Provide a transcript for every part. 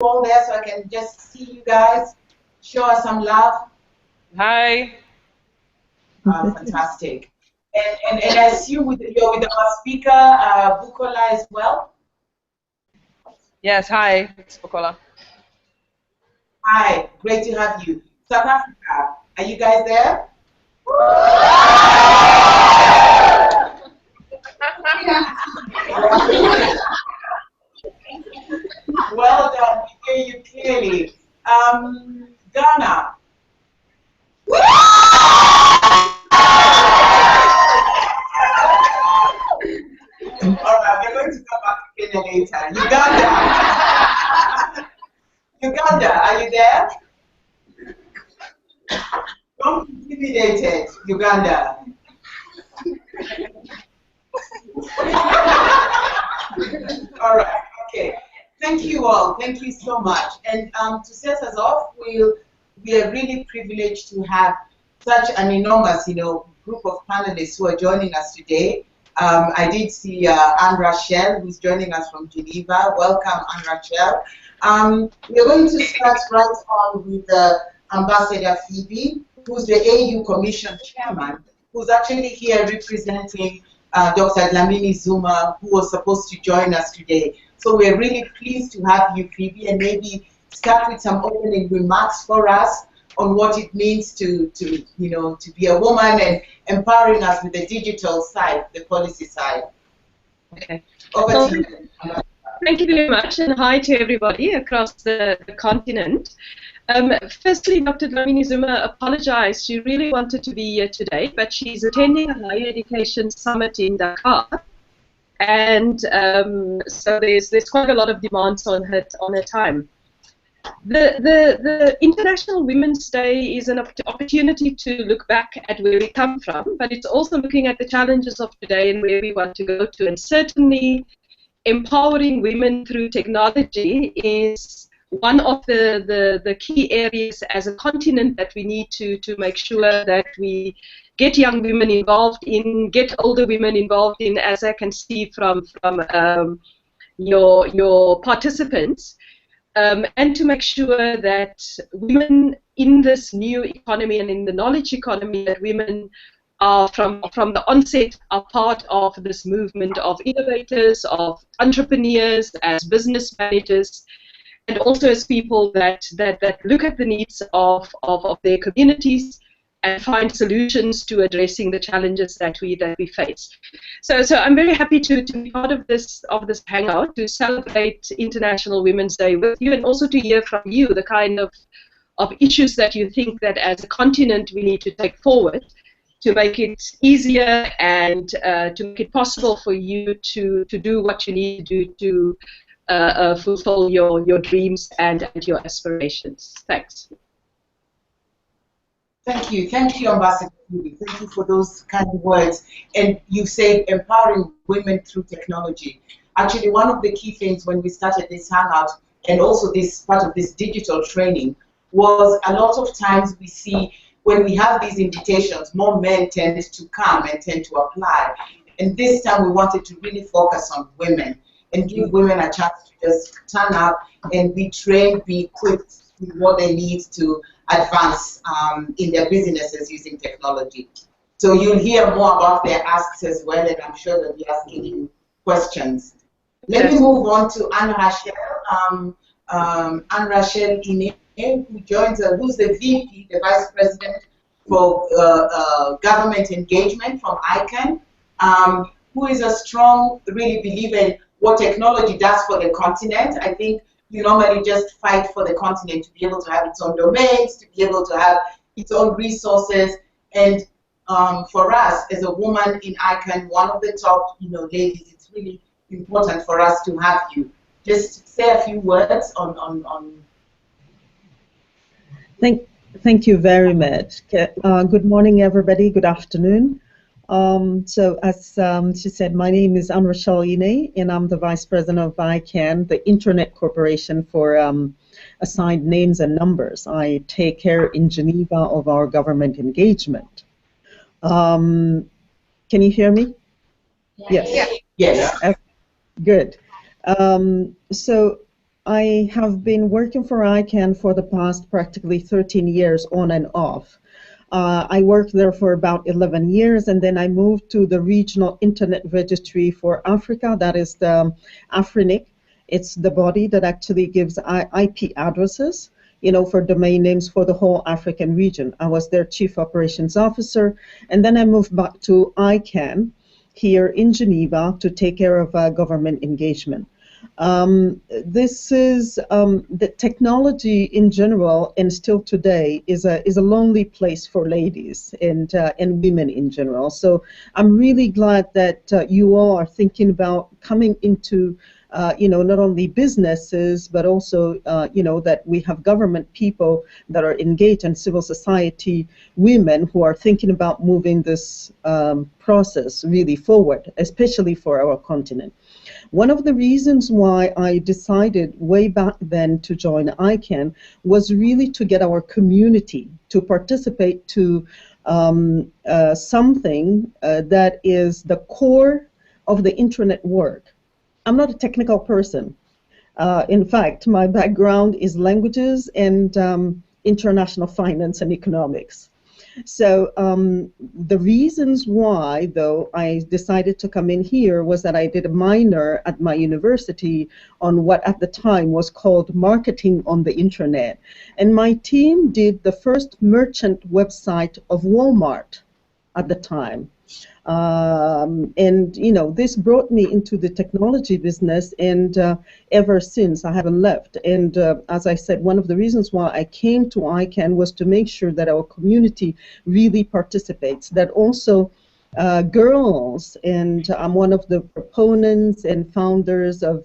all there so I can just see you guys? Show us some love. Hi. Fantastic. And I assume you're with our speaker, Bukola, as well? Yes, hi. It's Bukola. Hi, great to have you. South Africa, are you guys there? Well done, we hear you clearly. Ghana. All right, we're going to come back to Kenya later. Uganda. Uganda, are you there? Don't be intimidated, Uganda. All right, okay. Thank you all. Thank you so much. And to set us off, we are really privileged to have such an enormous, group of panelists who are joining us today. I did see Anne Rachel, who's joining us from Geneva. Welcome, Anne Rachel. We're going to start right on with Ambassador Phoebe, who's the AU Commission Chairman, who's actually here representing Dr. Dlamini Zuma, who was supposed to join us today. So we're really pleased to have you, Phoebe, and maybe start with some opening remarks for us on what it means to be a woman and empowering us with the digital side, the policy side. Okay. Over to you. Thank you very much, and hi to everybody across the continent. Firstly, Dr. Dlamini Zuma apologized. She really wanted to be here today, but she's attending a higher education summit in Dakar, and so there's quite a lot of demands on her time. The International Women's Day is an opportunity to look back at where we come from, but it's also looking at the challenges of today and where we want to go to. And certainly, empowering women through technology is one of the key areas as a continent that we need to make sure that we get young women involved in, get older women involved in, as I can see from your participants. And to make sure that women in this new economy and in the knowledge economy, that women are from the onset are part of this movement of innovators, of entrepreneurs, as business managers, and also as people that look at the needs of their communities and find solutions to addressing the challenges that we face. So I'm very happy to be part of this hangout, to celebrate International Women's Day with you, and also to hear from you the kind of issues that you think that as a continent we need to take forward to make it easier and to make it possible for you to do what you need to do to fulfill your dreams and your aspirations. Thanks. Thank you, Ambassador Phoebe. Thank you for those kind of words. And you say empowering women through technology. Actually, one of the key things when we started this hangout, and also this part of this digital training, was a lot of times we see when we have these invitations, more men tend to come and tend to apply. And this time we wanted to really focus on women and give women a chance to just turn up and be trained, be equipped with what they need to advance in their businesses using technology. So you'll hear more about their asks as well, and I'm sure they'll be asking you questions. Let me move on to Anne Rachel. Anne Rachel Ine, who joins, who's the VP, the Vice President for Government Engagement from ICANN, who is a strong, really believer in what technology does for the continent. I think you normally just fight for the continent to be able to have its own domains, to be able to have its own resources. And for us, as a woman in ICANN, one of the top ladies, it's really important for us to have you. Just say a few words on Thank you very much. Good morning, everybody. Good afternoon. So as she said, my name is Anne Rachel Ine, and I'm the Vice President of ICANN, the Internet Corporation for Assigned Names and Numbers. I take care in Geneva of our government engagement. Can you hear me? Yes. Yes. Good. So I have been working for ICANN for the past practically 13 years on and off. I worked there for about 11 years, and then I moved to the Regional Internet Registry for Africa. That is the AFRINIC. It's the body that actually gives IP addresses, for domain names for the whole African region. I was their Chief Operations Officer, and then I moved back to ICANN here in Geneva to take care of government engagement. This is the technology in general, and still today is a lonely place for ladies and women in general. So I'm really glad that you all are thinking about coming into not only businesses, but also, that we have government people that are engaged and civil society women who are thinking about moving this process really forward, especially for our continent. One of the reasons why I decided way back then to join ICANN was really to get our community to participate to something that is the core of the intranet work. I'm not a technical person. In fact, my background is languages and international finance and economics. So the reasons why, though, I decided to come in here was that I did a minor at my university on what at the time was called marketing on the internet. And my team did the first merchant website of Walmart at the time. This brought me into the technology business, and ever since I haven't left. And as I said, one of the reasons why I came to ICANN was to make sure that our community really participates, that also girls, and I'm one of the proponents and founders of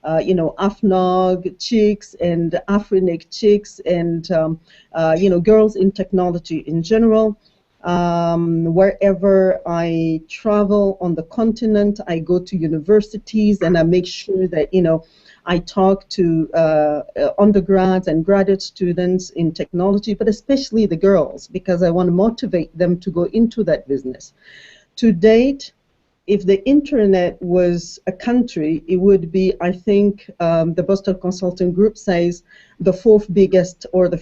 AFNOG Chicks and Afrinic Chicks and girls in technology in general. Wherever I travel on the continent, I go to universities and I make sure that, I talk to undergrads and graduate students in technology, but especially the girls, because I want to motivate them to go into that business. To date, if the internet was a country, it would be, I think, the Boston Consulting Group says, the fourth biggest or the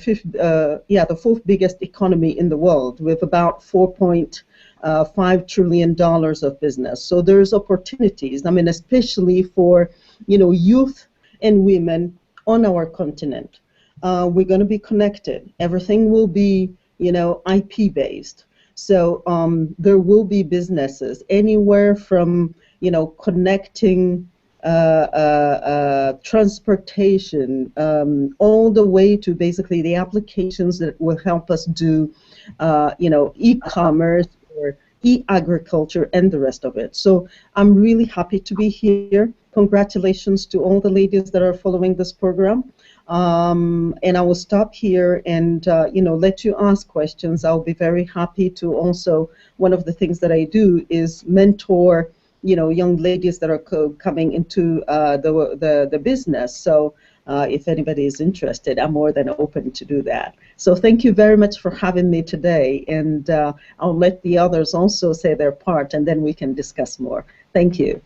fourth biggest economy in the world, with about $4.5 trillion of business. So there's opportunities. I mean, especially for youth and women on our continent. We're going to be connected. Everything will be IP based. So there will be businesses anywhere from connecting transportation all the way to basically the applications that will help us do e-commerce or e-agriculture and the rest of it. So I'm really happy to be here. Congratulations to all the ladies that are following this program. And I will stop here and let you ask questions. I'll be very happy to also, one of the things that I do is mentor young ladies that are coming into the business. So if anybody is interested, I'm more than open to do that. So thank you very much for having me today, and I'll let the others also say their part, and then we can discuss more. Thank you.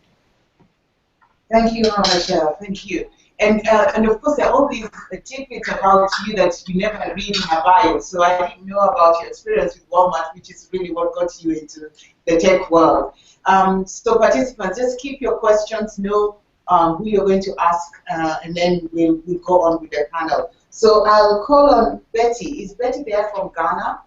Thank you, Michelle. Thank you. And of course, there are all these tidbits about you that you never read in your bio. So I didn't know about your experience with Walmart, which is really what got you into the tech world. So participants, just keep your questions, know who you're going to ask, and then we'll go on with the panel. So I'll call on Betty. Is Betty there from Ghana?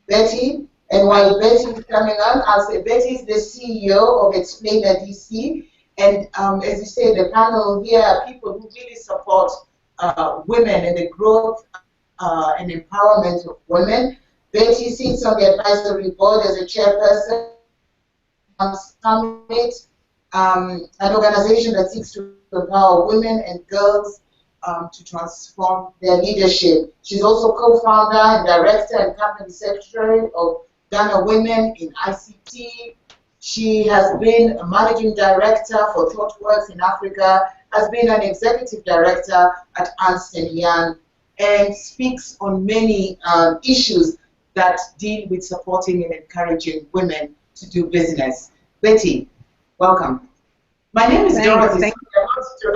Betty? And while Betty is coming on, I'll say Betty is the CEO of Explainer DC. And as you say, the panel here are people who really support women and the growth and empowerment of women. Betty sits on the advisory board as a chairperson of Summit, an organization that seeks to empower women and girls to transform their leadership. She's also co-founder and director and company secretary of Ghana Women in ICT. She has been a managing director for ThoughtWorks in Africa, has been an executive director at Ernst & Young, and speaks on many issues that deal with supporting and encouraging women to do business. Betty, welcome. My name is Dorothy. Thank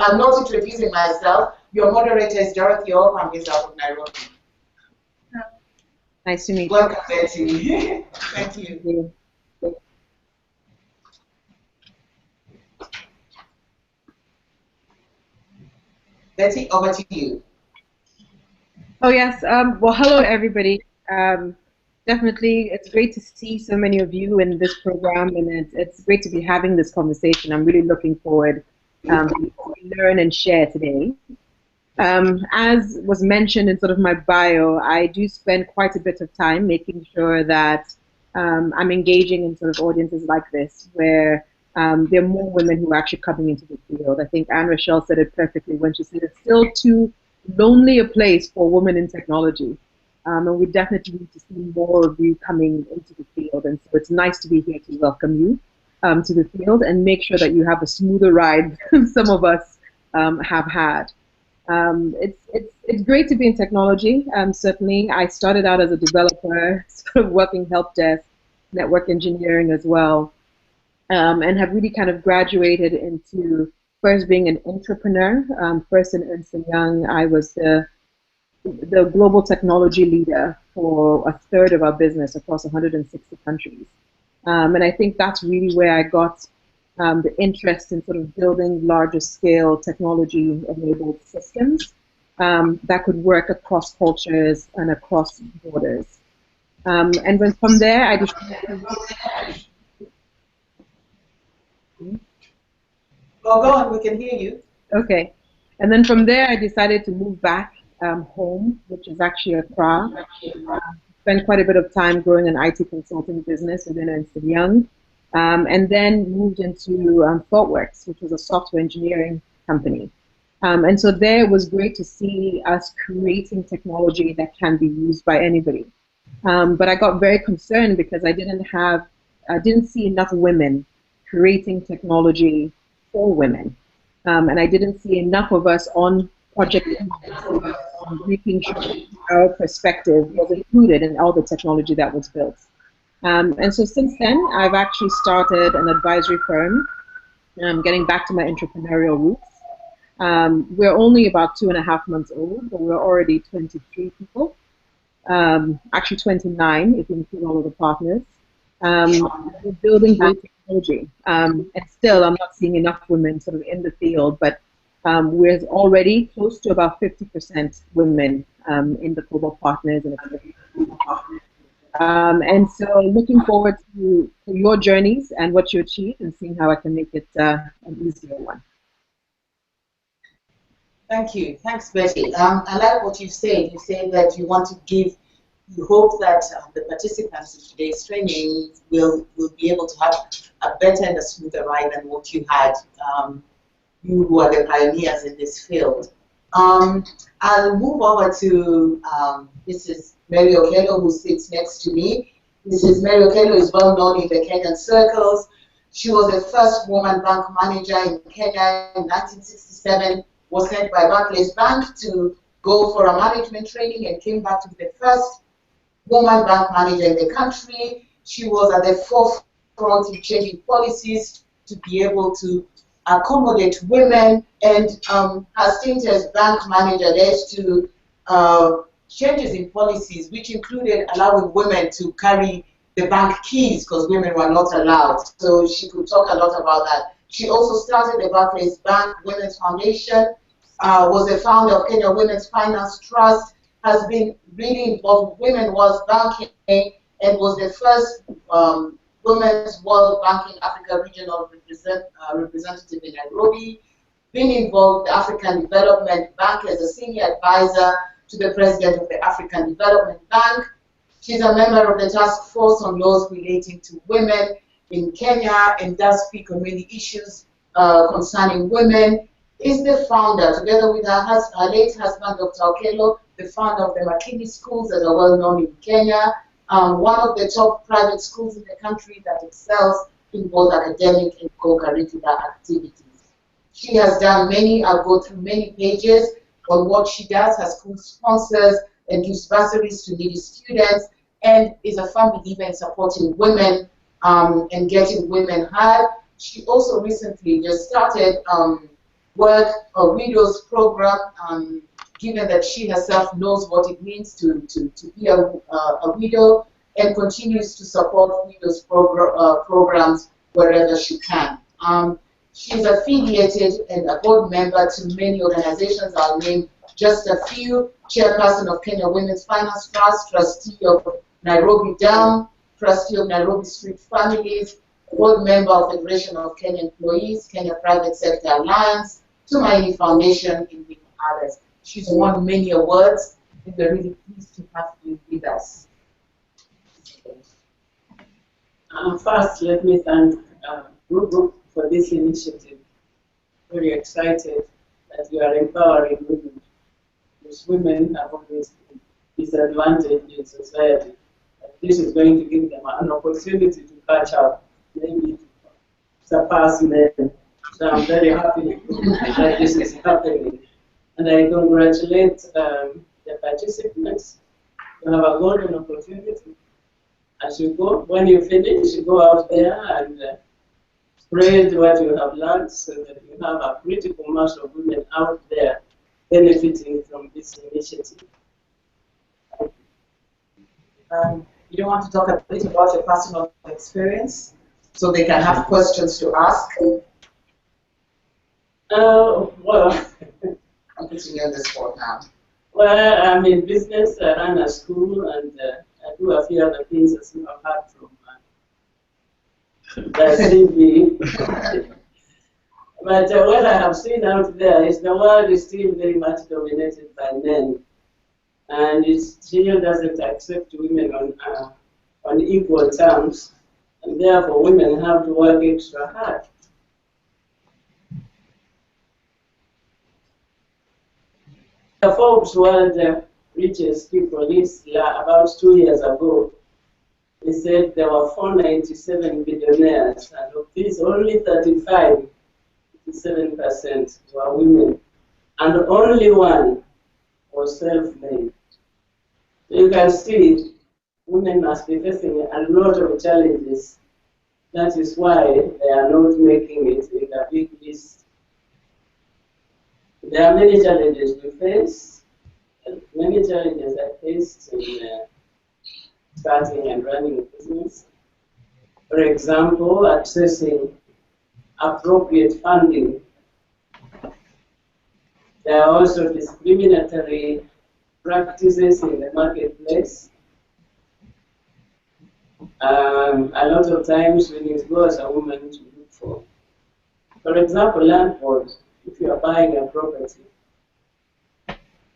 I'm not introducing myself. Your moderator is Dorothy Orr. I'm based out of Nairobi. Nice to meet you. Welcome, Betty. Thank you. Betty, over to you. Oh yes. Well, hello everybody. Definitely, it's great to see so many of you in this program, and it's great to be having this conversation. I'm really looking forward to learn and share today. As was mentioned in sort of my bio, I do spend quite a bit of time making sure that I'm engaging in sort of audiences like this, where there are more women who are actually coming into the field. I think Anne Rochelle said it perfectly when she said it's still too lonely a place for women in technology. And we definitely need to see more of you coming into the field. And so it's nice to be here to welcome you to the field and make sure that you have a smoother ride than some of us have had. It's great to be in technology. Certainly, I started out as a developer, sort of working help desk, network engineering as well, and have really kind of graduated into first being an entrepreneur. First in Ernst & Young, I was the global technology leader for a third of our business across 160 countries. And I think that's really where I got the interest in sort of building larger scale technology-enabled systems that could work across cultures and across borders. And then from there, I decided Well, go on, we can hear you. Okay. And then from there, I decided to move back home, which is actually Accra. Spent quite a bit of time growing an IT consulting business within Ernst & Young. And then moved into ThoughtWorks, which was a software engineering company. And so there it was great to see us creating technology that can be used by anybody. But I got very concerned because I didn't see enough women creating technology for women. And I didn't see enough of us on project making sure our perspective was included in all the technology that was built. And so since then, I've actually started an advisory firm, getting back to my entrepreneurial roots. We're only about 2.5 months old, but we're already 23 people. Actually 29 if you include all of the partners. We're building great technology. And still, I'm not seeing enough women sort of in the field, but we're already close to about 50% women in the global partners and so looking forward to your journeys and what you achieve and seeing how I can make it an easier one. Thank you. Thanks, Betty. I like what you said. You said that you want to give, you hope that the participants in today's training will be able to have a better and a smoother ride than what you had. You who are the pioneers in this field. I'll move over to Mrs. Mary Okello, who sits next to me. Mrs. Mary Okello is well known in the Kenyan circles. She was the first woman bank manager in Kenya in 1967, was sent by Barclays Bank to go for a management training and came back to be the first woman bank manager in the country. She was at the forefront in changing policies to be able to accommodate women, and her stint as bank manager led to changes in policies, which included allowing women to carry the bank keys because women were not allowed. So she could talk a lot about that. She also started the Barclays Bank Women's Foundation, was the founder of Kenya Women's Finance Trust, has been really involved with women was banking, and was the first Women's World Banking Africa Regional Representative in Nairobi, been involved with the African Development Bank as a senior advisor to the President of the African Development Bank. She's a member of the Task Force on Laws Relating to Women in Kenya and does speak on many issues concerning women. Is the founder, together with her late husband, Dr. Okello, the founder of the Makini Schools that are well known in Kenya. One of the top private schools in the country that excels in both academic and co-curricular activities. She has done many, I'll go through many pages on what she does, has school sponsors and gives bursaries to needy students, and is a firm believer in supporting women and getting women hired. she also recently just started work a widows program, given that she herself knows what it means to be a widow, and continues to support widows programs wherever she can. She's affiliated and a board member to many organizations. I'll name just a few: chairperson of Kenya Women's Finance Trust, trustee of Nairobi Dam, trustee of Nairobi Street Families, board member of Federation of Kenya Employees, Kenya Private Sector Alliance, Tumaini Foundation, and many others. She's won many awards, and we're really pleased to have you with us. First, let me thank Google for this initiative. Very excited that you are empowering women, because women have always been disadvantaged in society. This is going to give them an opportunity to catch up, maybe to surpass men. So I'm very happy that this is happening. And I congratulate the participants. You have a golden opportunity. As you go, when you finish, you go out there and spread what you have learned so that you have a critical mass of women out there benefiting from this initiative. You don't want to talk a bit about your personal experience so they can have questions to ask? Well, I'm putting you on the spot now. Well, I'm in business, I run a school, and I do a few other things as you have heard from the CV. But what I have seen out there is the world is still very much dominated by men. And it still doesn't accept women on equal terms, and therefore women have to work extra hard. The Forbes World Richest People list about 2 years ago, they said there were 497 billionaires, and of these only 57% were women, and only one was self-made. You can see women must be facing a lot of challenges. That is why they are not making it in the big list. There are many challenges we face. Many challenges I faced in starting and running a business. For example, accessing appropriate funding. There are also discriminatory practices in the marketplace. A lot of times when you go as a woman to look for example, land board, if you are buying a property,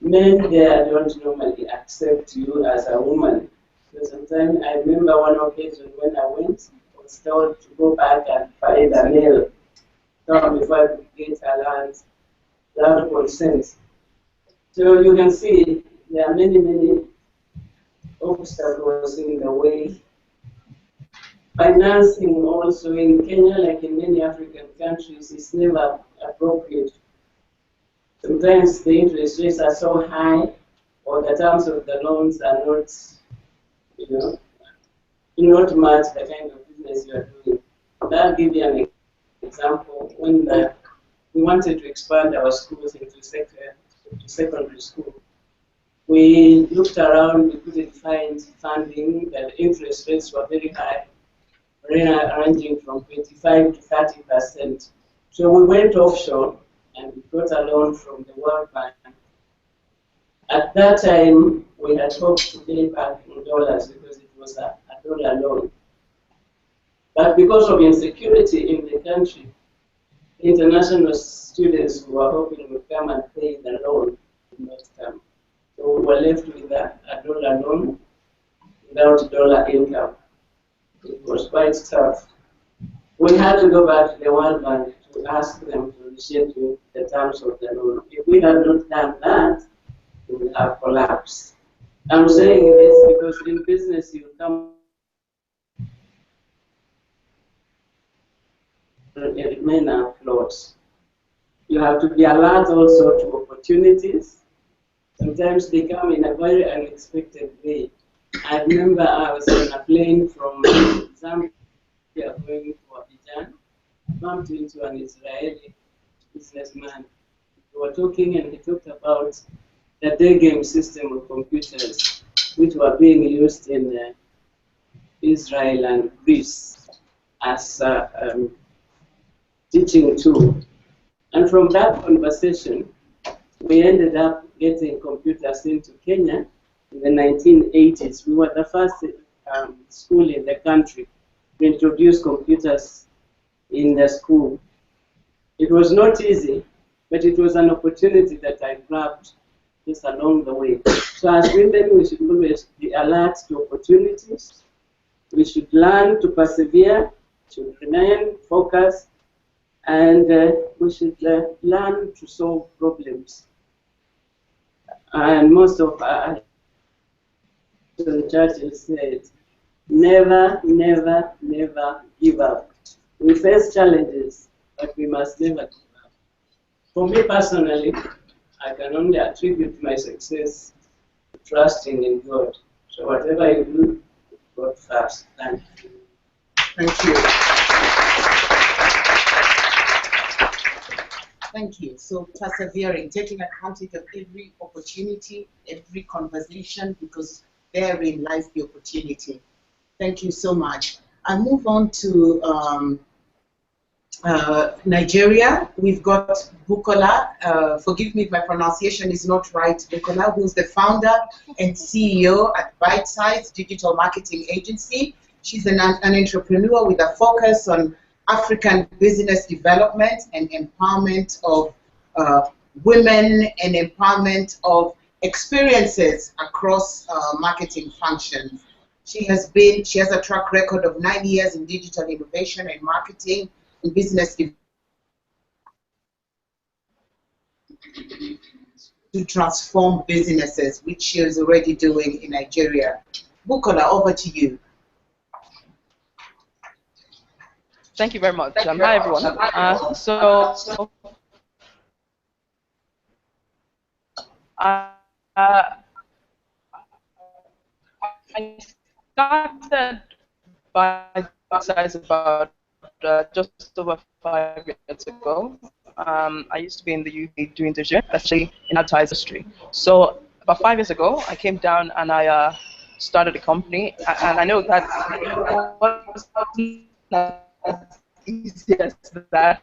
men there don't normally accept you as a woman. So sometimes I remember one occasion when I went, I was told to go back and find a male before I could get a land without consent. So you can see there are many obstacles in the way. Financing also in Kenya, like in many African countries, is never appropriate. Sometimes the interest rates are so high, or the terms of the loans are not, not match the kind of business you are doing. I'll give you an example. When we wanted to expand our schools into secondary school, we looked around, we couldn't find funding, the interest rates were very high, ranging from 25 to 30%. So we went offshore and we got a loan from the World Bank. At that time, we had hoped to pay back in dollars because it was a dollar loan. But because of insecurity in the country, international students who were hoping would come and pay the loan did not come. So we were left with a dollar loan without dollar income. It was quite tough. We had to go back to the World Bank to ask them to reschedule the terms of the loan. If we had not done that, we would have collapsed. I'm saying this because in business you come men are flaws. You have to be alert also to opportunities. Sometimes they come in a very unexpected way. I remember I was on a plane from Zambia going to Abidjan, bumped into an Israeli businessman. We were talking, and he talked about the day game system of computers, which were being used in Israel and Greece as teaching tool. And from that conversation, we ended up getting computers into Kenya in the 1980s. We were the first school in the country to introduce computers in the school. It was not easy, but it was an opportunity that I grabbed just along the way. So as women, we should always be alert to opportunities. We should learn to persevere, should remain focused, and we should learn to solve problems. And most of Churchill said, never, never, never give up. We face challenges, but we must never give up. For me personally, I can only attribute my success to trusting in God. So whatever you do, God first. Thank you. Thank you. Thank you. So persevering, taking advantage of every opportunity, every conversation, because therein lies the opportunity. Thank you so much. I'll move on to Nigeria. We've got Bukola. Forgive me if my pronunciation is not right. Bukola, who's the founder and CEO at Bite Size Digital Marketing Agency. She's an entrepreneur with a focus on African business development and empowerment of women and empowerment of experiences across marketing functions. She has a track record of 9 years in digital innovation and marketing and business to transform businesses, which she is already doing in Nigeria. Bukola, over to you. Thank you very much. Hi, everyone. I started Bite Size about just over 5 years ago. I used to be in the UK doing the job, especially in advertising industry. So about 5 years ago, I came down and I started a company. And I know that it wasn't as easy as that.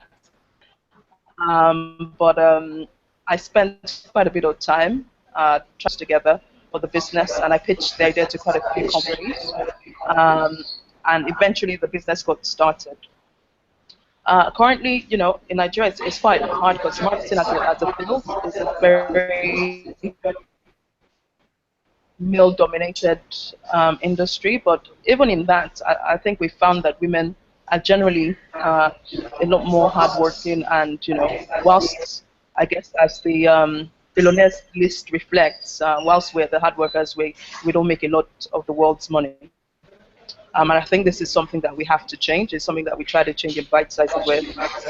But I spent quite a bit of time trying together for the business, and I pitched the idea to quite a few companies. And eventually the business got started. Currently, in Nigeria, it's quite hard because marketing as a field is a very male-dominated industry. But even in that, I think we found that women are generally a lot more hardworking, and whilst I guess as the billionaires list reflects, whilst we're the hard workers, we don't make a lot of the world's money. And I think this is something that we have to change. It's something that we try to change in Bite Size,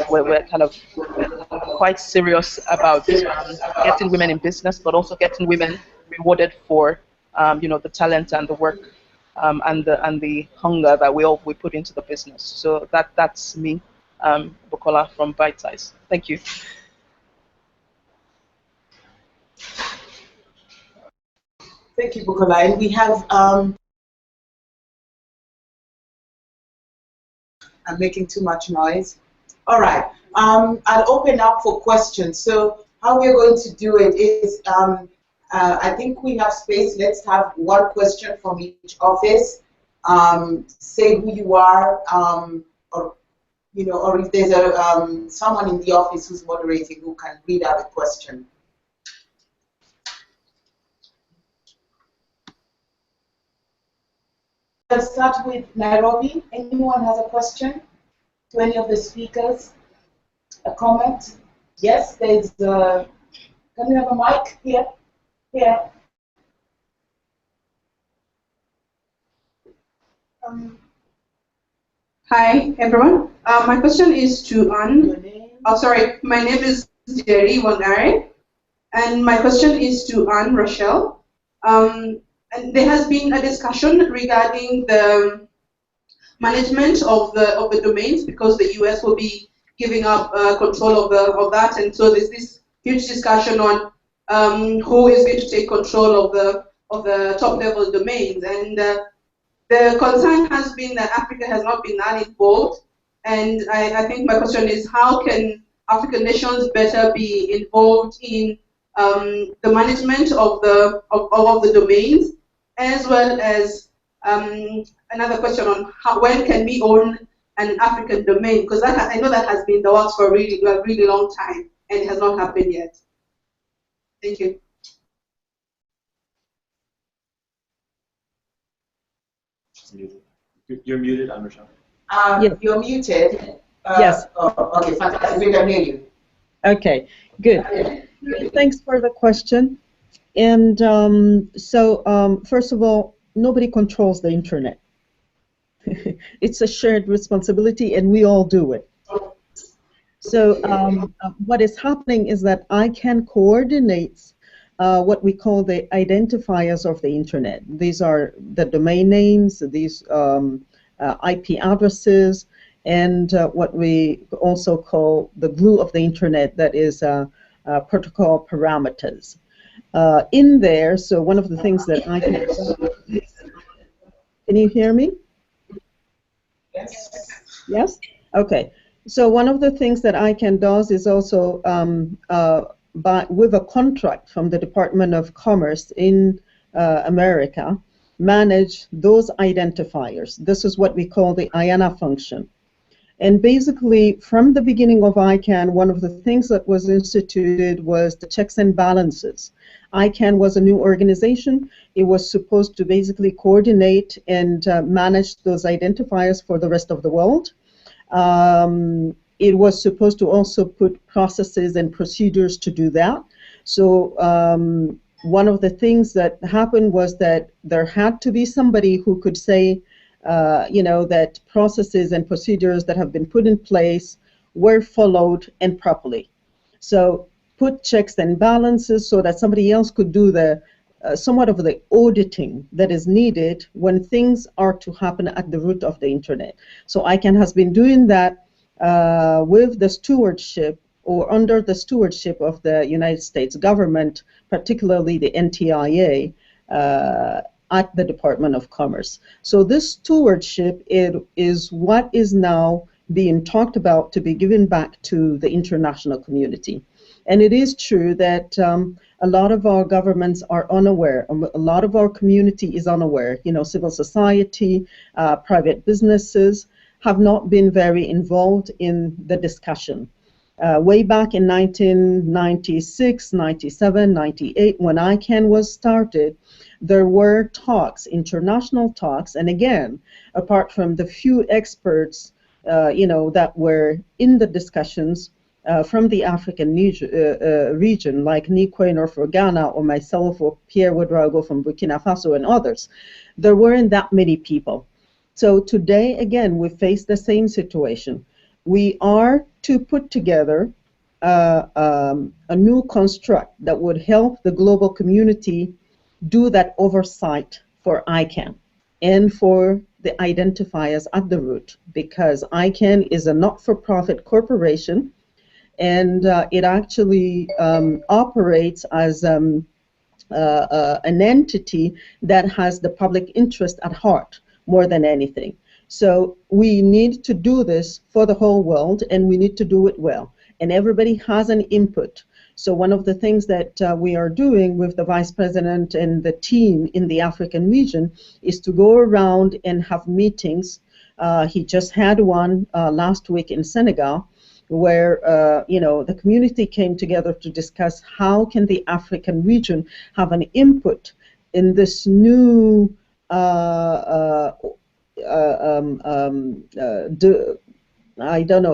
where we're kind of quite serious about getting women in business, but also getting women rewarded for the talent and the work and the hunger that we put into the business. So that's me, Bukola from Bite Size. Thank you. Thank you, Bukola. And we have I'm making too much noise. All right. I'll open up for questions. So how we're going to do it is, I think we have space. Let's have one question from each office. Say who you are, or if there's someone in the office who's moderating who can read out a question. Let's start with Nairobi. Anyone has a question to any of the speakers? A comment? Yes, there's can we have a mic here? Here. Hi, everyone. My question is to Anne. Oh, sorry. My name is Jerry Wangare, and my question is to Anne Rochelle. And there has been a discussion regarding the management of the domains, because the US will be giving up control of that, and so there's this huge discussion on who is going to take control of the top level domains, and the concern has been that Africa has not been that involved, and I think my question is, how can African nations better be involved in the management of the domains, as well as another question on when can we own an African domain, because I know that has been in the works for a really long time and it has not happened yet. Thank you. You're muted, Amrita. Yes. You're muted. Yes. Oh, okay, fantastic. We can hear you. Okay, good. Thanks for the question. And first of all, nobody controls the internet. It's a shared responsibility, and we all do it. So what is happening is that ICANN coordinates what we call the identifiers of the internet. These are the domain names, these IP addresses, and what we also call the glue of the internet, that is protocol parameters. In there, so one of the things that ICANN... Can you hear me? Yes. Yes? Okay. So one of the things that ICANN does is also, with a contract from the Department of Commerce in America, manage those identifiers. This is what we call the IANA function. And basically, from the beginning of ICANN, one of the things that was instituted was the checks and balances. ICANN was a new organization. It was supposed to basically coordinate and manage those identifiers for the rest of the world. It was supposed to also put processes and procedures to do that. So one of the things that happened was that there had to be somebody who could say, that processes and procedures that have been put in place were followed and properly. So put checks and balances so that somebody else could do the somewhat of the auditing that is needed when things are to happen at the root of the internet. So ICANN has been doing that with the stewardship, or under the stewardship of the United States government, particularly the NTIA, at the Department of Commerce. So this stewardship is what is now being talked about to be given back to the international community. And it is true that a lot of our governments are unaware, a lot of our community is unaware. Civil society, private businesses have not been very involved in the discussion. Way back in 1996, 97, 98, when ICANN was started, there were talks, international talks, and again, apart from the few experts, that were in the discussions from the African region, like Nikwe or Ghana, or myself, or Pierre Ouedraogo from Burkina Faso, and others, there weren't that many people. So today, again, we face the same situation. We are to put together a new construct that would help the global community do that oversight for ICANN and for the identifiers at the root, because ICANN is a not-for-profit corporation, and it actually operates as an entity that has the public interest at heart more than anything. So we need to do this for the whole world, and we need to do it well. And everybody has an input. So one of the things that we are doing with the Vice President and the team in the African region is to go around and have meetings. He just had one last week in Senegal, where the community came together to discuss how can the African region have an input in this new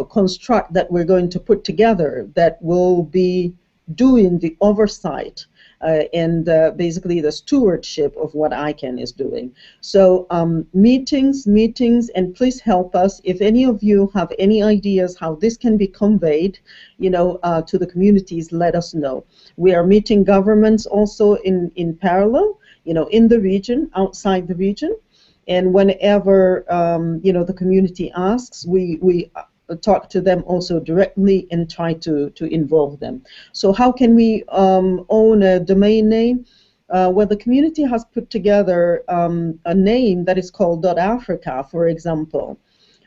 construct that we're going to put together that will be doing the oversight and basically the stewardship of what ICANN is doing. So meetings, and please help us. If any of you have any ideas how this can be conveyed, to the communities, let us know. We are meeting governments also in parallel, in the region, outside the region. And whenever the community asks, we talk to them also directly and try to involve them. So how can we own a domain name? Well, the community has put together a name that is called .africa, for example,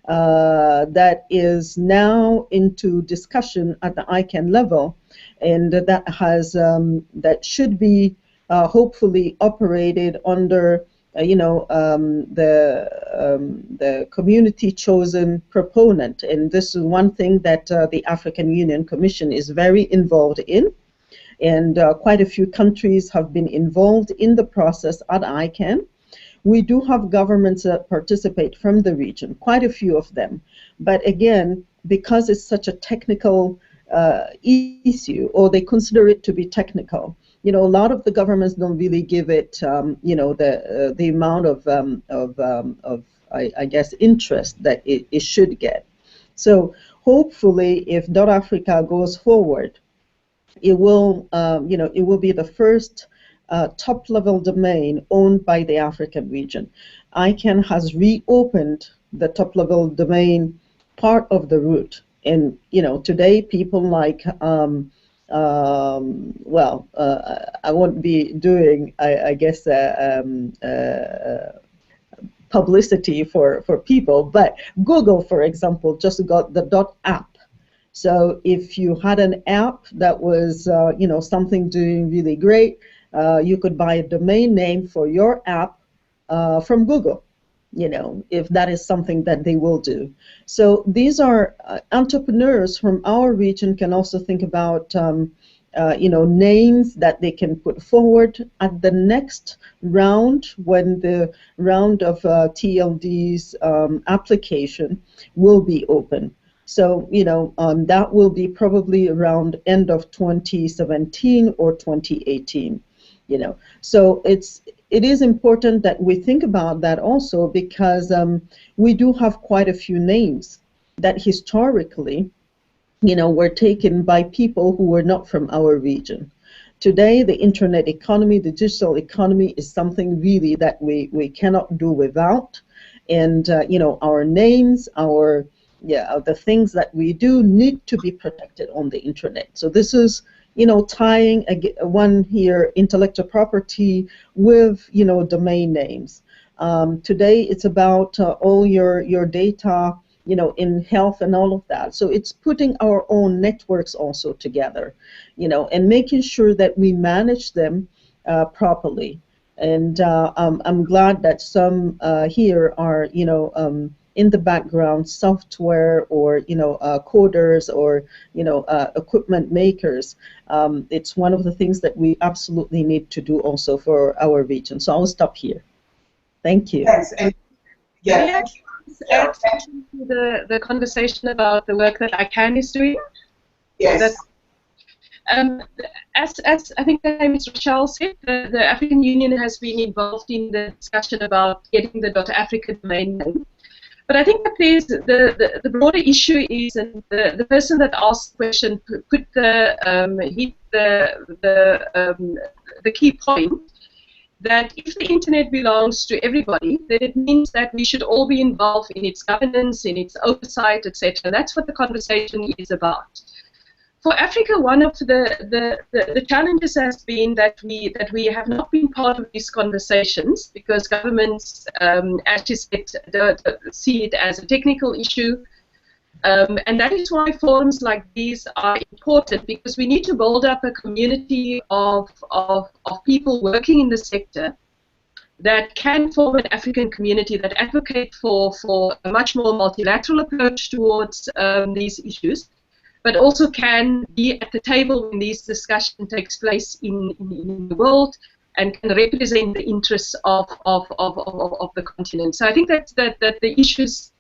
that is now into discussion at the ICANN level, and that should be hopefully operated under the community chosen proponent. And this is one thing that the African Union Commission is very involved in. And quite a few countries have been involved in the process at ICANN. We do have governments that participate from the region, quite a few of them. But again, because it's such a technical issue, or they consider it to be technical, a lot of the governments don't really give it, the amount of I guess, interest that it should get. So hopefully, if .Africa goes forward, it will, it will be the first top-level domain owned by the African region. ICANN has reopened the top-level domain part of the route, and today people like I won't be doing, I guess, publicity for people, but Google, for example, just got the .app. So if you had an app that was, something doing really great, you could buy a domain name for your app from Google, if that is something that they will do. So these are entrepreneurs from our region can also think about, names that they can put forward at the next round, when the round of TLD's application will be open. So, that will be probably around end of 2017 or 2018, So it is important that we think about that also, because we do have quite a few names that historically, were taken by people who were not from our region. Today, the internet economy, the digital economy is something really that we cannot do without. And, our names, the things that we do need to be protected on the internet. So this is, tying one here, intellectual property with, domain names. Today, it's about all your data, in health and all of that. So it's putting our own networks also together, and making sure that we manage them properly. And I'm glad that some here are, in the background, software or coders or equipment makers. It's one of the things that we absolutely need to do also for our region. So I'll stop here. Thank you. Thanks. And yeah, thank you. Add something to the conversation about the work that ICANN is doing. Yes. As I think the name is Rochelle said, the African Union has been involved in the discussion about getting the .Africa domain name. But I think that there's the broader issue is, and the person that asked the question put hit the key point, that if the internet belongs to everybody, then it means that we should all be involved in its governance, in its oversight, etc. That's what the conversation is about. For Africa, one of the challenges has been that we have not been part of these conversations because governments, as you said, don't see it as a technical issue. And that is why forums like these are important, because we need to build up a community of people working in the sector that can form an African community that advocate for a much more multilateral approach towards these issues, but also can be at the table when these discussions takes place in the world and can represent the interests of the continent. So I think that the issues,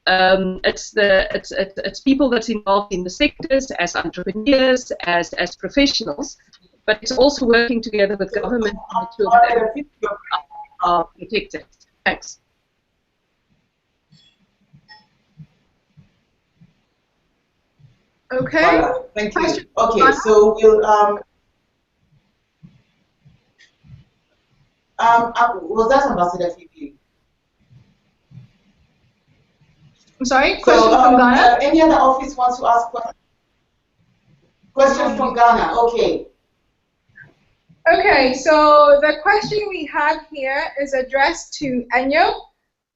it's people that's involved in the sectors as entrepreneurs, as professionals, but it's also working together with government to make sure that are protected. Thanks. Okay. Thank you. Okay, so we'll was that Ambassador Phoebe? sorry, question So, from Ghana? any other office wants to ask questions? Question from Ghana, okay. Okay, so the question we have here is addressed to Enyo,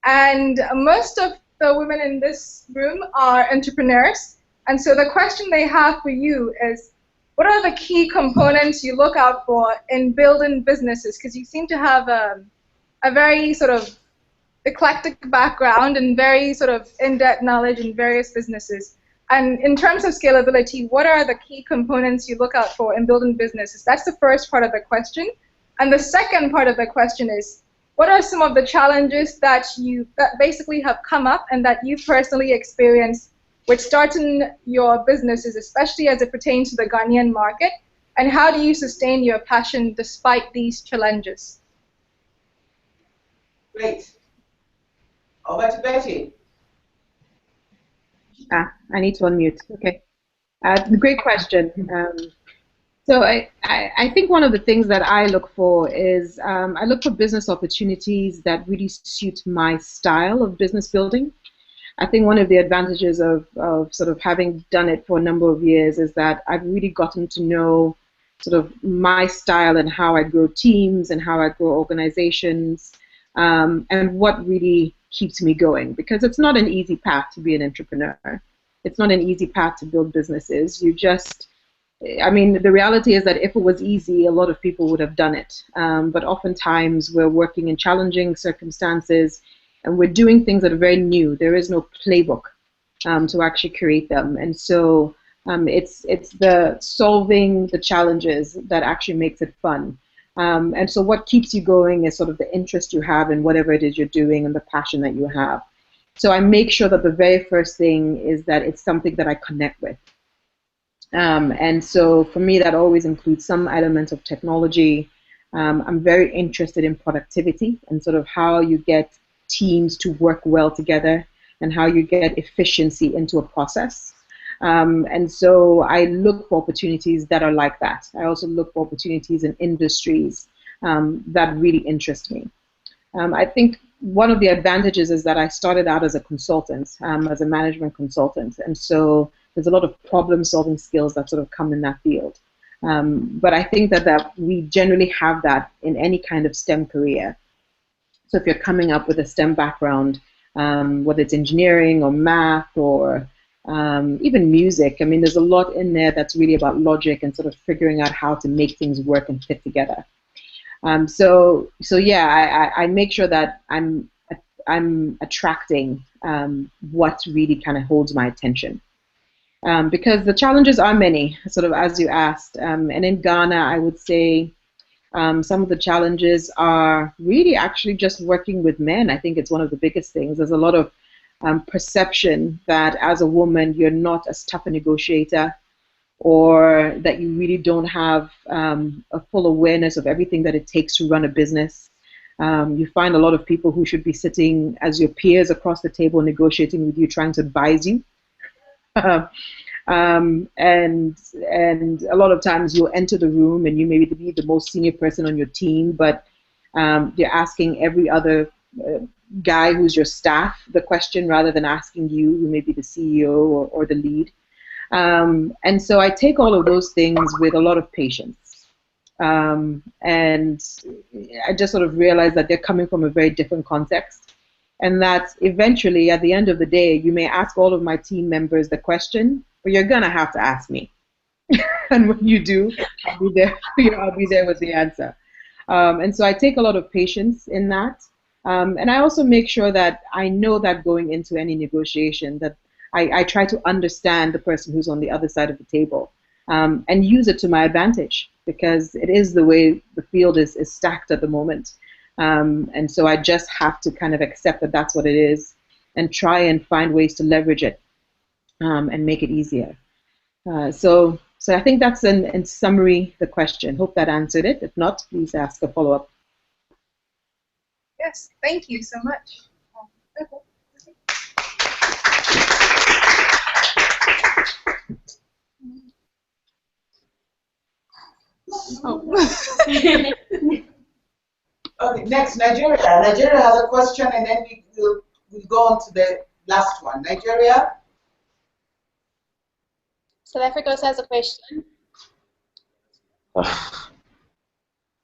and most of the women in this room are entrepreneurs. And so the question they have for you is, what are the key components you look out for in building businesses? Because you seem to have a very sort of eclectic background and very sort of in-depth knowledge in various businesses. And in terms of scalability, what are the key components you look out for in building businesses? That's the first part of the question. And the second part of the question is, what are some of the challenges that basically have come up and that you personally experienced with starting your businesses, especially as it pertains to the Ghanaian market? And how do you sustain your passion despite these challenges? Great. Over to Betty. I need to unmute. Okay. Great question. So I think one of the things that I look for is I look for business opportunities that really suit my style of business building. I think one of the advantages of sort of having done it for a number of years is that I've really gotten to know sort of my style and how I grow teams and how I grow organizations, and what really keeps me going, because it's not an easy path to be an entrepreneur. It's not an easy path to build businesses. I mean, the reality is that if it was easy, a lot of people would have done it. But oftentimes we're working in challenging circumstances and we're doing things that are very new. There is no playbook to actually create them. And so it's the solving the challenges that actually makes it fun. And so what keeps you going is sort of the interest you have in whatever it is you're doing and the passion that you have. So I make sure that the very first thing is that it's something that I connect with. And so for me, that always includes some element of technology. I'm very interested in productivity and sort of how you get teams to work well together and how you get efficiency into a process. And so I look for opportunities that are like that. I also look for opportunities in industries that really interest me. I think one of the advantages is that I started out as a consultant, as a management consultant. And so there's a lot of problem-solving skills that sort of come in that field. But I think that we generally have that in any kind of STEM career. So if you're coming up with a STEM background, whether it's engineering or math or even music, I mean, there's a lot in there that's really about logic and sort of figuring out how to make things work and fit together. So yeah, I make sure that I'm attracting what really kind of holds my attention. Because the challenges are many, sort of as you asked. And in Ghana, I would say some of the challenges are really actually just working with men. I think it's one of the biggest things. There's a lot of perception that as a woman, you're not as tough a negotiator, or that you really don't have a full awareness of everything that it takes to run a business. You find a lot of people who should be sitting as your peers across the table negotiating with you, trying to advise you. And a lot of times you'll enter the room and you may be the most senior person on your team, but you're asking every other guy who's your staff the question rather than asking you, who may be the CEO or the lead. And so I take all of those things with a lot of patience. And I just sort of realize that they're coming from a very different context, and that eventually, at the end of the day, you may ask all of my team members the question, but you're going to have to ask me. And when you do, I'll be there, I'll be there with the answer. And so I take a lot of patience in that. And I also make sure that I know that going into any negotiation, that I try to understand the person who's on the other side of the table, and use it to my advantage, because it is the way the field is stacked at the moment. And so I just have to kind of accept that that's what it is and try and find ways to leverage it and make it easier. So I think that's in summary the question. Hope that answered it. If not, please ask a follow-up. Yes, thank you so much. Okay. Okay, next, Nigeria. Nigeria has a question, and then we'll go on to the last one. Nigeria? South Africa also has a question.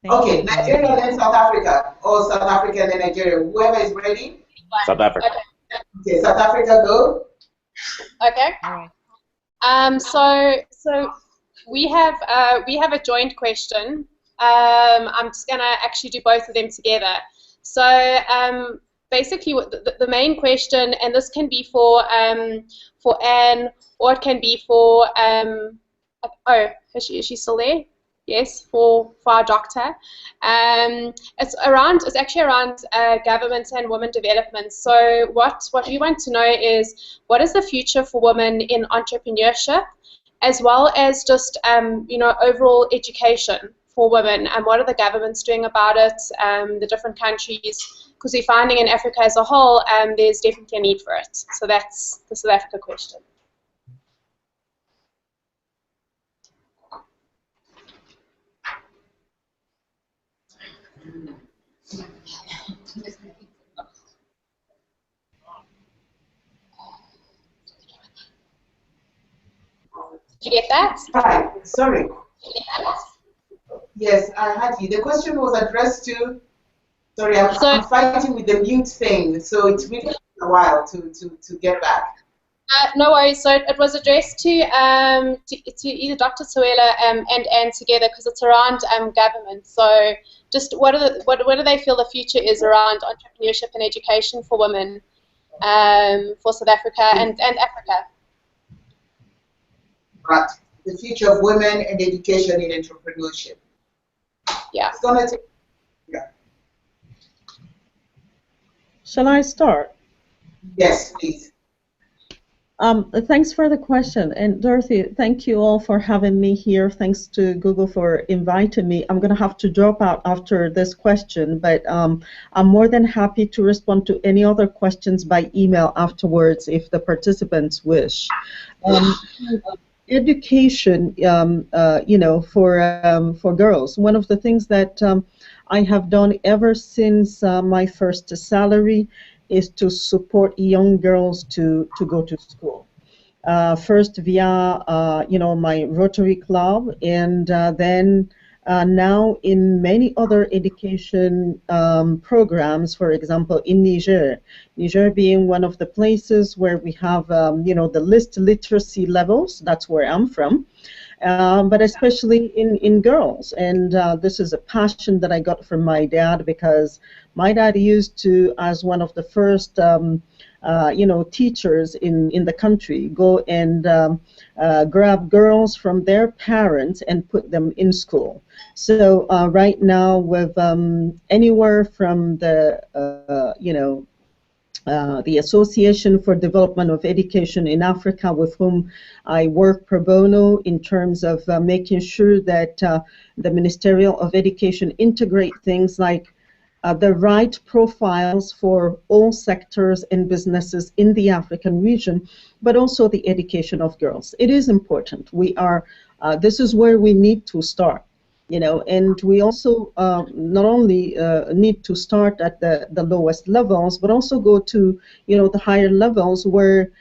Okay, Nigeria then South Africa, or South Africa and then Nigeria. Whoever is ready. South Africa. Okay, South Africa, go. Okay. So we have a joint question. I'm just gonna actually do both of them together. So basically, the main question, and this can be for Anne, or it can be for oh, is she still there? Yes, for our doctor. It's actually around government and women development. So what we want to know is, what is the future for women in entrepreneurship, as well as just overall education for women, and what are the governments doing about it, the different countries, because we're finding in Africa as a whole there's definitely a need for it. So that's the South Africa question. Did you get that? Hi, sorry. Yes, I had you. The question was addressed to, sorry, I'm fighting with the mute thing, so it's really a while to get back. No worries. So it was addressed to either Dr. Tawela and Anne together, because it's around government. So just what do they feel the future is around entrepreneurship and education for women for South Africa and Africa? Right. The future of women and education in entrepreneurship. Yeah. It's gonna take, yeah. Shall I start? Yes, please. Thanks for the question. And Dorothy, thank you all for having me here. Thanks to Google for inviting me. I'm going to have to drop out after this question, but I'm more than happy to respond to any other questions by email afterwards if the participants wish. Education, for girls. One of the things that I have done ever since my first salary is to support young girls to go to school. First via, my Rotary Club, and then now in many other education programs, for example, in Niger. Niger being one of the places where we have, the least literacy levels. That's where I'm from. But especially in girls. And this is a passion that I got from my dad, because my dad used to, as one of the first, teachers in the country, go and grab girls from their parents and put them in school. So right now, with anywhere from the Association for Development of Education in Africa, with whom I work pro bono in terms of making sure that the Ministerial of Education integrate things like the right profiles for all sectors and businesses in the African region, but also the education of girls. It is important. This is where we need to start. And we also not only need to start at the lowest levels, but also go to, the higher levels where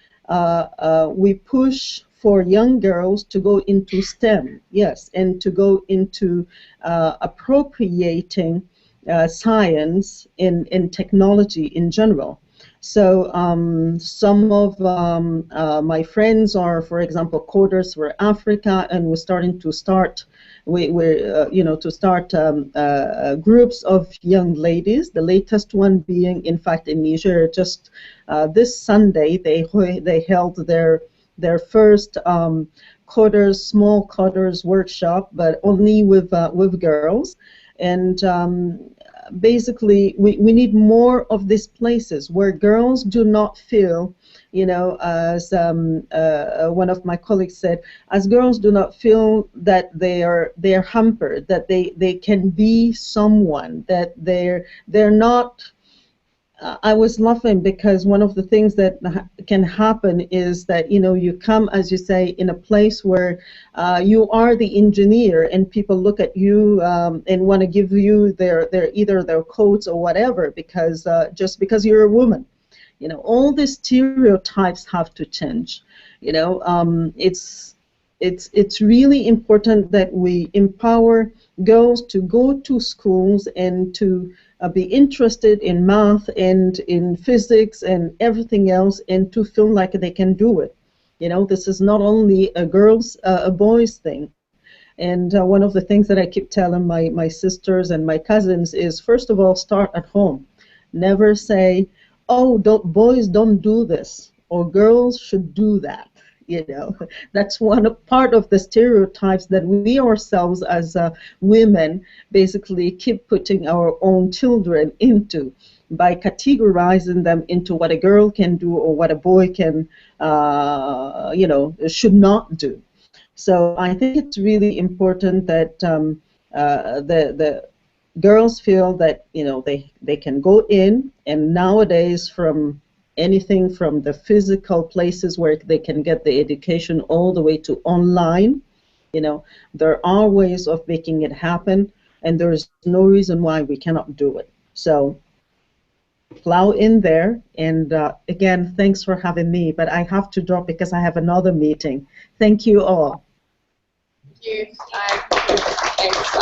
we push for young girls to go into STEM, yes, and to go into appropriating science and technology in general. So some of my friends are, for example, coders for Africa, and we're starting to start. Groups of young ladies. The latest one being, in fact, in Niger. Just this Sunday, they held their first small coders workshop, but only with girls. And basically, we need more of these places where girls do not feel, as one of my colleagues said, as girls do not feel that they're hampered, that they can be someone, that they're not. I was laughing because one of the things that can happen is that, you come, as you say, in a place where you are the engineer, and people look at you and want to give you either their coats or whatever, because just because you're a woman. You know, all the stereotypes have to change. You know, it's really important that we empower girls to go to schools and to be interested in math and in physics and everything else, and to feel like they can do it. You know, this is not only a boys thing. And one of the things that I keep telling my sisters and my cousins is, first of all, start at home. Never say, oh, boys don't do this, or girls should do that. You know, that's part of the stereotypes that we ourselves as women basically keep putting our own children into, by categorizing them into what a girl can do or what a boy can, you know, should not do. So I think it's really important that the girls feel that, you know, they can go in, and nowadays, from anything from the physical places where they can get the education all the way to online, you know, there are ways of making it happen, and there's no reason why we cannot do it. So plow in there, and again, thanks for having me, but I have to drop because I have another meeting. Thank you all. Thank you. Thanks.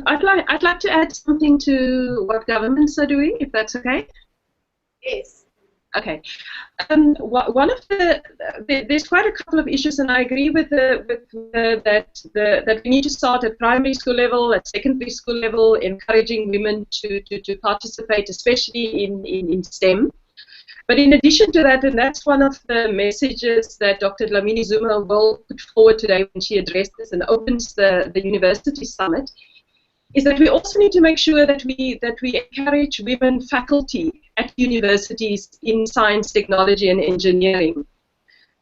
I'd like to add something to what governments are doing, if that's okay. Yes. Okay. One of there's quite a couple of issues, and I agree with that we need to start at primary school level, at secondary school level, encouraging women to participate, especially in STEM. But in addition to that, and that's one of the messages that Dr. Dlamini Zuma will put forward today when she addresses and opens the University Summit, is that we also need to make sure that we encourage women faculty at universities in science, technology, and engineering.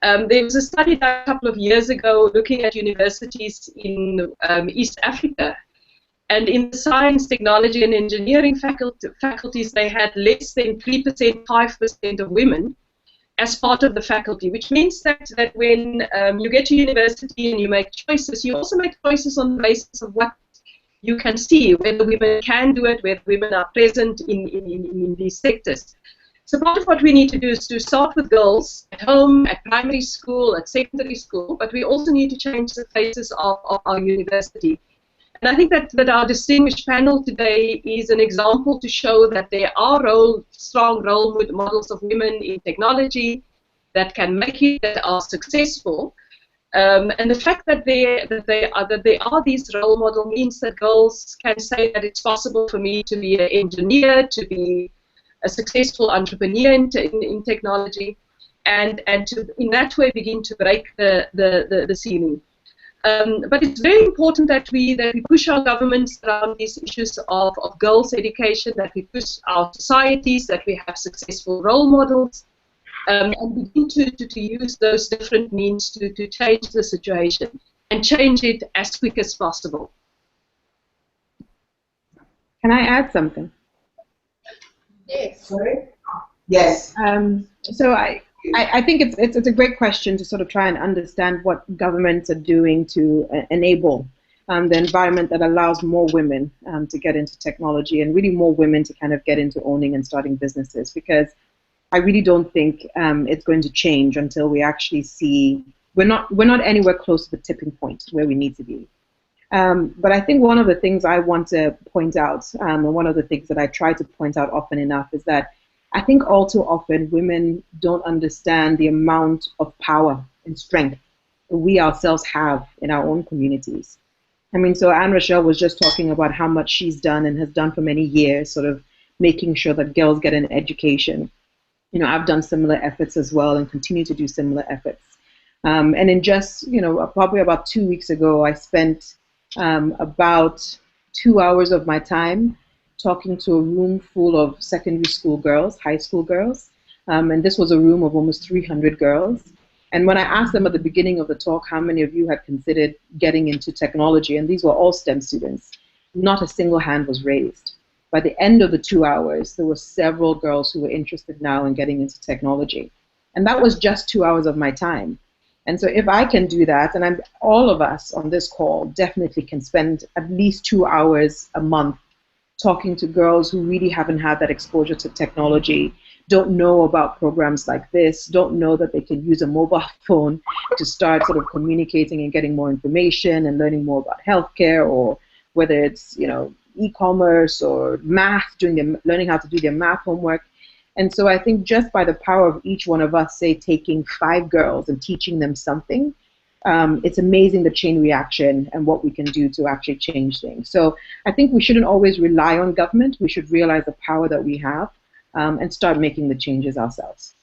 There was a study done a couple of years ago looking at universities in East Africa, and in the science, technology, and engineering faculties, they had less than 3%, 5% of women as part of the faculty, which means that when you get to university and you make choices, you also make choices on the basis of what you can see, whether women can do it, whether women are present in these sectors. So part of what we need to do is to start with girls at home, at primary school, at secondary school, but we also need to change the faces of our university. And I think that our distinguished panel today is an example to show that there are strong role models of women in technology that can make it, that are successful. And the fact that there are these role models means that girls can say that it's possible for me to be an engineer, to be a successful entrepreneur in technology, and to in that way begin to break the ceiling. But it's very important that we push our governments around these issues of girls' education, that we push our societies, that we have successful role models, and begin to use those different means to change the situation and change it as quick as possible. Can I add something? Yes. Sorry? Yes. So I think it's a great question to sort of try and understand what governments are doing to enable the environment that allows more women to get into technology, and really more women to kind of get into owning and starting businesses, because I really don't think it's going to change until we actually see we're not anywhere close to the tipping point where we need to be. But I think one of the things I want to point out, and one of the things that I try to point out often enough, is that I think all too often women don't understand the amount of power and strength that we ourselves have in our own communities. I mean, so Anne Rochelle was just talking about how much she's done and has done for many years, sort of making sure that girls get an education. You know, I've done similar efforts as well and continue to do similar efforts. And in just, probably about 2 weeks ago, I spent about 2 hours of my time talking to a room full of secondary school girls, high school girls. And this was a room of almost 300 girls. And when I asked them at the beginning of the talk how many of you had considered getting into technology, and these were all STEM students, not a single hand was raised. By the end of the 2 hours, there were several girls who were interested now in getting into technology. And that was just 2 hours of my time. And so if I can do that, and all of us on this call definitely can spend at least 2 hours a month talking to girls who really haven't had that exposure to technology, don't know about programs like this, don't know that they can use a mobile phone to start sort of communicating and getting more information and learning more about healthcare, or whether it's, you know, e-commerce or math, learning how to do their math homework. And so I think just by the power of each one of us, say, taking 5 girls and teaching them something, it's amazing the chain reaction and what we can do to actually change things. So I think we shouldn't always rely on government. We should realize the power that we have and start making the changes ourselves.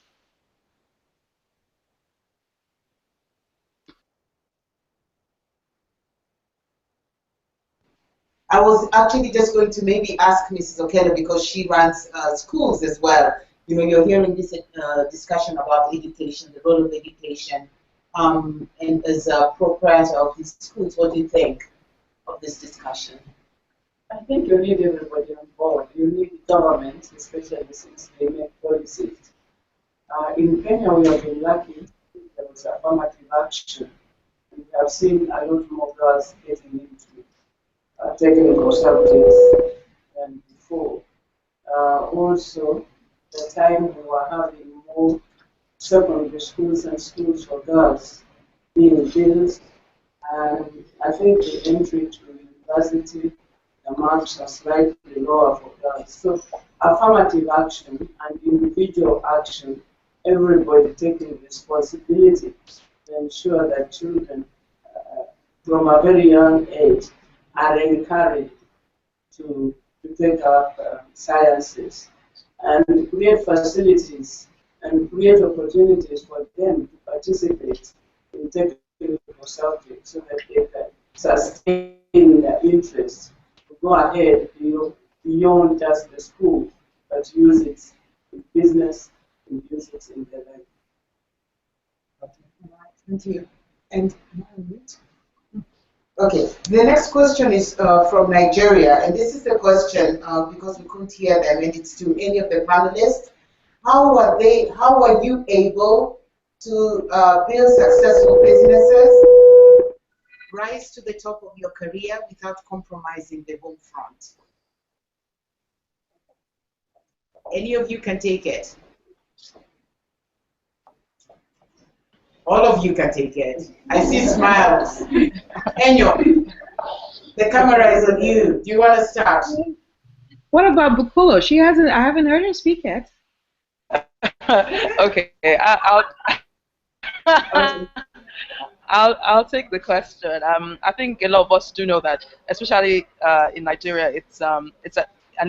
I was actually just going to maybe ask Mrs. Okello, because she runs schools as well. You know, you're hearing this discussion about education, the role of education, and as a proprietor of these schools, what do you think of this discussion? I think you need everybody on board. You need government, especially since they make policies. In Kenya, we have been lucky. There was affirmative action. We have seen a lot more girls getting into technical subjects than before. Also, the time we were having more secondary schools and schools for girls being built, and I think the entry to university, the marks are slightly lower for girls. So affirmative action and individual action, everybody taking responsibility to ensure that children from a very young age are encouraged to take up sciences and create facilities and create opportunities for them to participate in technical subjects so that they can sustain their interest to go ahead beyond just the school, but use it in business and use it in their life. Thank you. And okay, the next question is from Nigeria, and this is the question because we couldn't hear them, and it's to any of the panelists. How are you able to build successful businesses, rise to the top of your career without compromising the home front? Any of you can take it. All of you can take it. I see smiles. Enyo, the camera is on you. Do you want to start? What about Bukulo? I haven't heard her speak yet. Okay, I'll take the question. I think a lot of us do know that, especially in Nigeria, it's an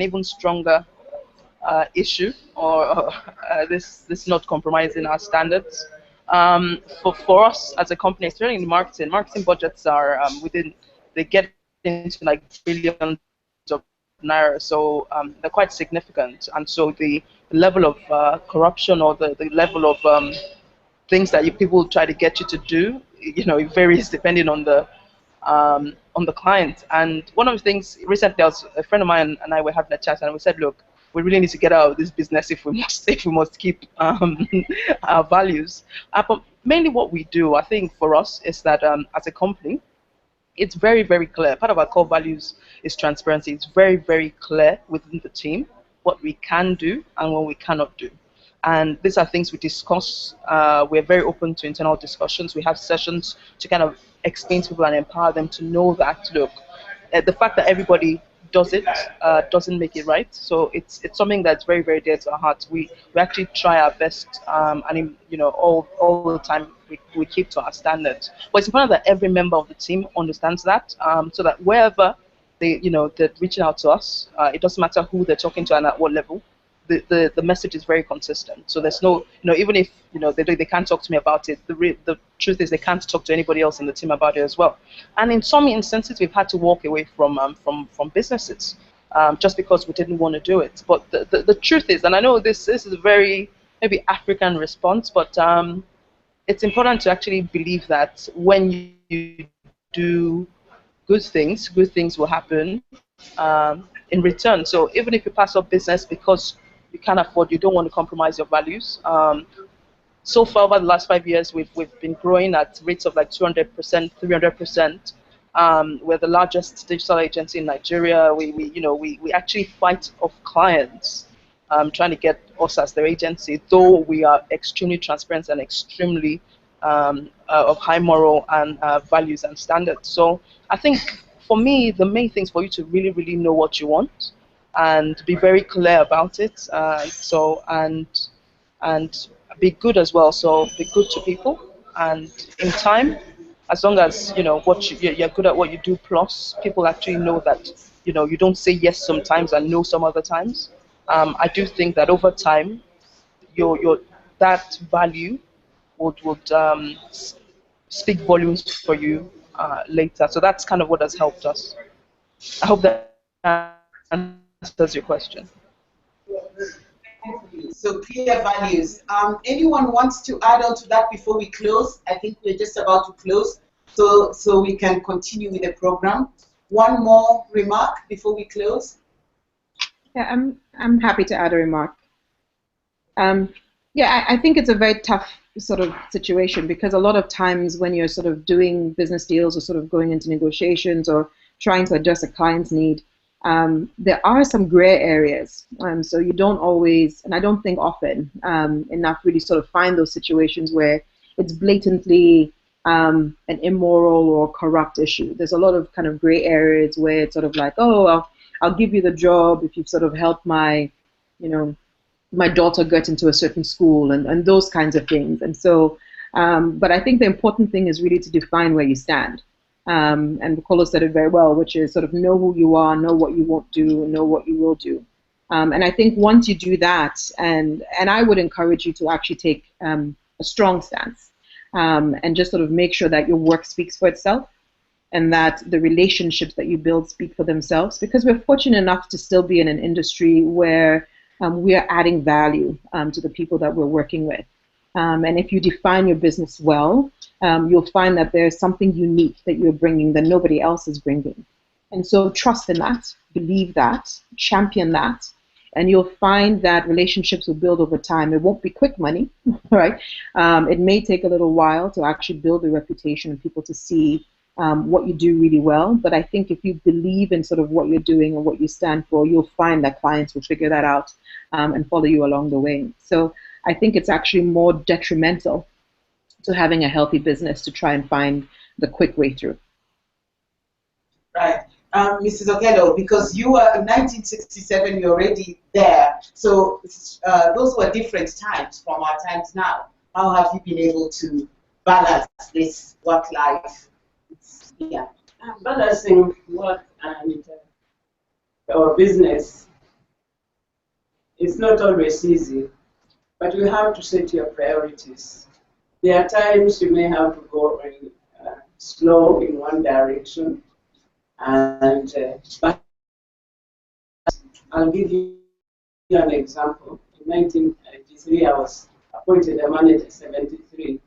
even stronger issue, or this not compromising our standards. For us as a company, especially in marketing budgets are they get into like billions of naira, so they're quite significant, and so the level of corruption, or the level of things that people try to get you to do, it varies depending on the client. And one of the things recently, a friend of mine and I were having a chat, and we said, look, we really need to get out of this business if we must keep our values. But mainly what we do, I think for us, is that as a company, it's very, very clear. Part of our core values is transparency. It's very, very clear within the team what we can do and what we cannot do. And these are things we discuss. We're very open to internal discussions. We have sessions to kind of explain to people and empower them to know that, look, the fact that everybody does it doesn't make it right. So it's something that's very, very dear to our hearts. We actually try our best, and all the time we keep to our standards. But it's important that every member of the team understands that, so that wherever they're reaching out to us, it doesn't matter who they're talking to and at what level. The message is very consistent. So there's no, even if they can't talk to me about it, the truth is they can't talk to anybody else in the team about it as well. And in some instances, we've had to walk away from businesses just because we didn't want to do it. But the truth is, and I know this is a very maybe African response, but it's important to actually believe that when you do good things will happen in return. So even if you pass up business because you can't afford, you don't want to compromise your values. So far over the last 5 years, we've been growing at rates of like 200%, 300%. We're the largest digital agency in Nigeria. We actually fight off clients trying to get us as their agency, though we are extremely transparent and extremely of high moral and values and standards. So I think for me, the main thing is for you to really, really know what you want and be very clear about it. And be good as well. So be good to people, and in time, as long as you know you're good at what you do, plus people actually know that you don't say yes sometimes and no some other times. I do think that over time, your that value would speak volumes for you later. So that's kind of what has helped us. I hope that answers your question. So clear values. Anyone wants to add on to that before we close? I think we're just about to close, so we can continue with the program. One more remark before we close. Yeah, I'm happy to add a remark. Yeah, I think it's a very tough sort of situation, because a lot of times when you're sort of doing business deals or sort of going into negotiations or trying to address a client's need, there are some gray areas. So you don't always, and I don't think often enough, really sort of find those situations where it's blatantly an immoral or corrupt issue. There's a lot of kind of gray areas where it's sort of like, oh, I'll give you the job if you've sort of helped my daughter get into a certain school and those kinds of things. And so, but I think the important thing is really to define where you stand. And Bukolo said it very well, which is sort of know who you are, know what you won't do, know what you will do. And I think once you do that, and I would encourage you to actually take a strong stance and just sort of make sure that your work speaks for itself and that the relationships that you build speak for themselves, because we're fortunate enough to still be in an industry where we are adding value to the people that we're working with. And if you define your business well, you'll find that there's something unique that you're bringing that nobody else is bringing. And so trust in that, believe that, champion that, and you'll find that relationships will build over time. It won't be quick money, right? It may take a little while to actually build a reputation and people to see what you do really well. But I think if you believe in sort of what you're doing and what you stand for, you'll find that clients will figure that out and follow you along the way. So I think it's actually more detrimental to having a healthy business to try and find the quick way through. Right. Mrs. Okello, because you were in 1967, you're already there. So those were different times from our times now. How have you been able to balance this work life? Yeah. Balancing work and our business is not always easy, but you have to set your priorities. There are times you may have to go slow in one direction, and but I'll give you an example. In 1983, I was appointed a manager, 73,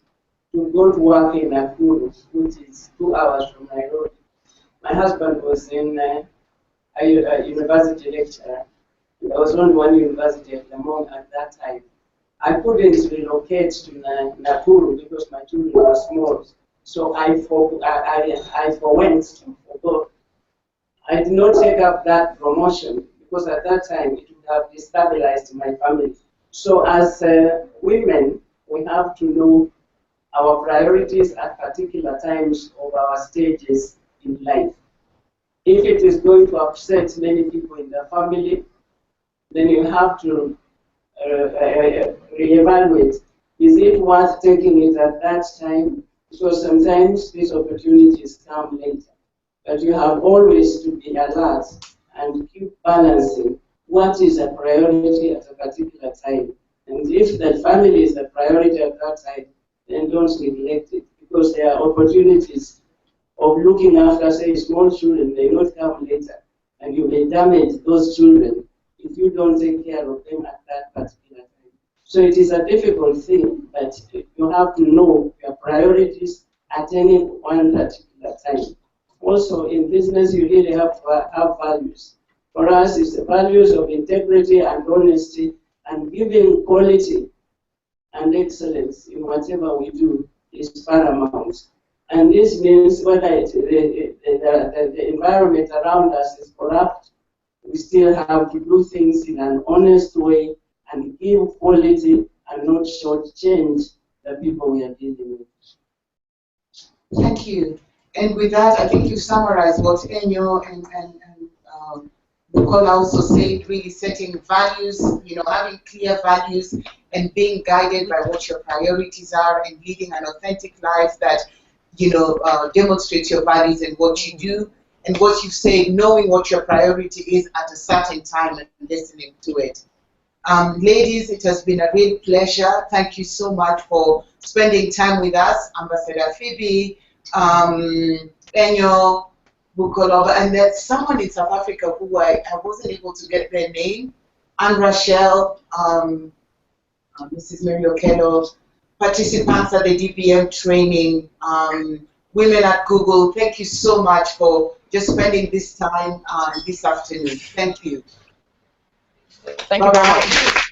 to go to work in Nakuru, which is 2 hours from Nairobi. My husband was in a university lecturer. There was only one university at that time. I couldn't relocate to Nakuru because my children were small. So I forwent to forgo. I did not take up that promotion because at that time it would have destabilized my family. So as women, we have to know our priorities at particular times of our stages in life. If it is going to upset many people in the family, then you have to reevaluate. Is it worth taking it at that time? Because sometimes these opportunities come later. But you have always to be alert and keep balancing what is a priority at a particular time. And if the family is a priority at that time, then don't neglect it, because there are opportunities of looking after, say, small children. They not come later, and you may damage those children if you don't take care of them at that particular time. So it is a difficult thing, but you have to know your priorities at any one particular time. Also, in business, you really have to have values. For us, it's the values of integrity and honesty and giving quality and excellence in whatever we do is paramount. And this means whether the the environment around us is corrupt, we still have to do things in an honest way and give quality and not shortchange the people we are dealing with. Thank you. And with that, I think you summarized what Enyo and Bukola also said, really setting values, having clear values and being guided by what your priorities are and leading an authentic life that, demonstrates your values and what you do. And what you say, knowing what your priority is at a certain time and listening to it. Ladies, it has been a real pleasure. Thank you so much for spending time with us, Ambassador Phoebe, Enyo, Bukolova, and there's someone in South Africa who I wasn't able to get their name, Anne Rachel, Mrs. Mary Okello, participants at the DPM training, women at Google. Thank you so much for just spending this time this afternoon. Thank you. Thank you very much.